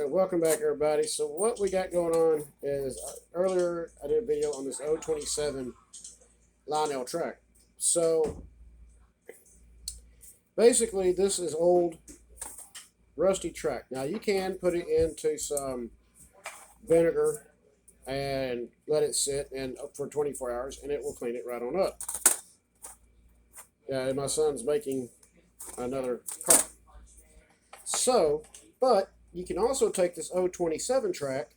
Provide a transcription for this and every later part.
Welcome back, everybody. So what we got going on is earlier I did a video on this 027 Lionel track. So basically, this is old rusty track. Now you can put it into some vinegar and let it sit and for 24 hours, and it will clean it right on up. Yeah, and my son's making another car. So, but you can also take this 027 track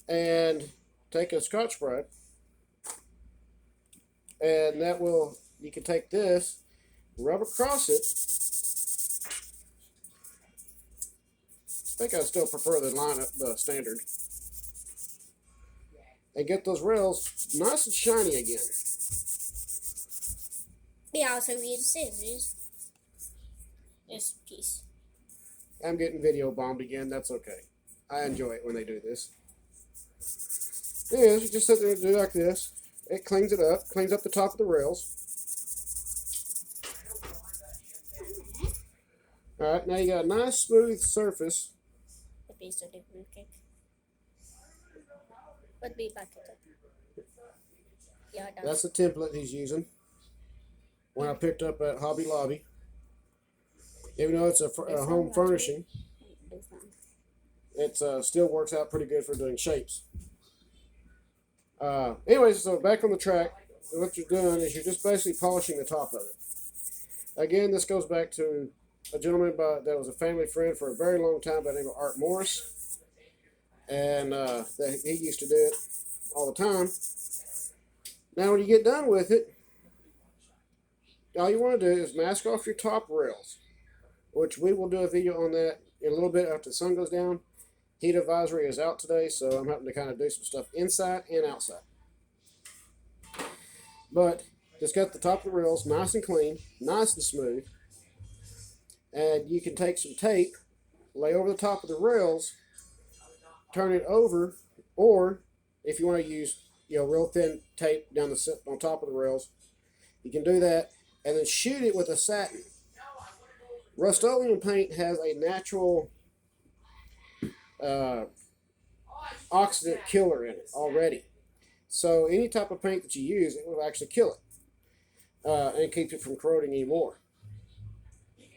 and take a Scotch-Brite, and that will, you can take this, rub across it. I think I still prefer the standard, and get those rails nice and shiny again. We also use scissors. This piece. I'm getting video bombed again. That's okay. I enjoy it when they do this. Anyways, you just sit there and do like this. It cleans it up, cleans up the top of the rails. Alright, now you got a nice smooth surface. The piece of the blue cake. Would be back it up. Yeah, That's the template he's using. When I picked up at Hobby Lobby. Even though it's a home furnishing, it still works out pretty good for doing shapes. Anyways, so back on the track, what you're doing is you're just basically polishing the top of it. Again, this goes back to a gentleman that was a family friend for a very long time by the name of Art Morris. And he used to do it all the time. Now, when you get done with it, all you want to do is mask off your top rails, which we will do a video on that in a little bit after the sun goes down. Heat advisory is out today, so I'm having to kind of do some stuff inside and outside. But just got the top of the rails nice and clean, nice and smooth. And you can take some tape, lay over the top of the rails, turn it over, or if you want to use real thin tape down on top of the rails, you can do that, and then shoot it with a satin. Rust-Oleum paint has a natural oxidant killer in it already. So any type of paint that you use, it will actually kill it and keep it from corroding anymore.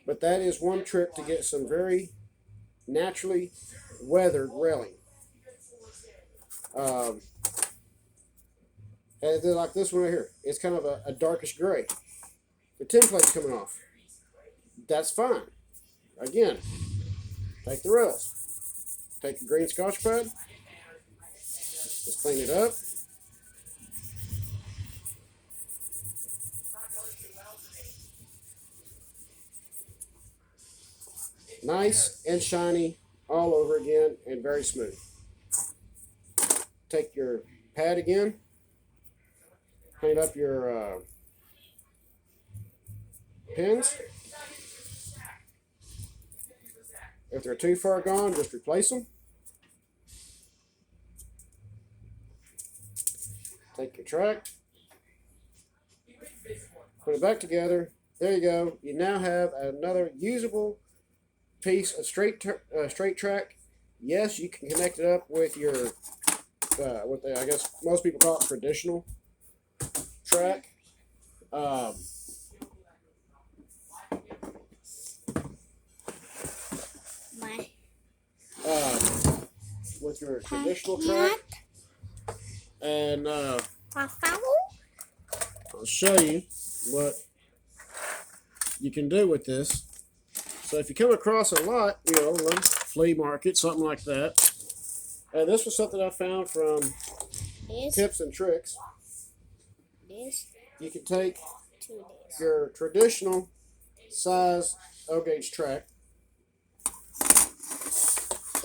But that is one trick to get some very naturally weathered railing. And then like this one right here, it's kind of a darkish gray. The template's coming off. That's fine. Again, take the rails. Take your green Scotch-Brite. Just clean it up. Nice and shiny all over again and very smooth. Take your pad again. Clean up your pins. If they're too far gone, just replace them. Take your track. Put it back together. There you go. You now have another usable piece of straight track. Yes, you can connect it up with your, I guess most people call it traditional track. With your traditional track, and I'll show you what you can do with this. So if you come across a lot, like flea market, something like that, and this was something I found from Tips and Tricks. You can take your traditional size O-gauge track,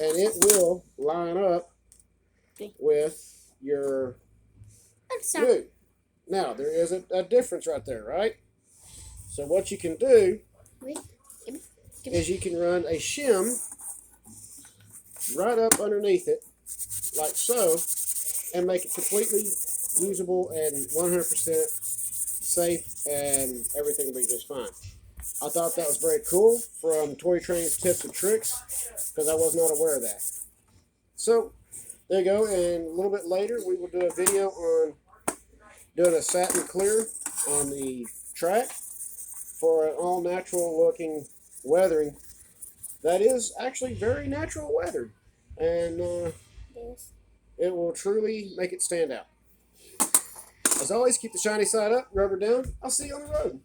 and it will line up with your glue. Now, there is a difference right there, right? So what you can do is you can run a shim right up underneath it, like so, and make it completely usable and 100% safe, and everything will be just fine. I thought that was very cool from Toy Train's Tips and Tricks because I was not aware of that. So there you go, and a little bit later we will do a video on doing a satin clear on the track for an all natural looking weathering that is actually very natural weathered, and This. it will truly make it stand out. As always, keep the shiny side up, rubber down. I'll see you on the road.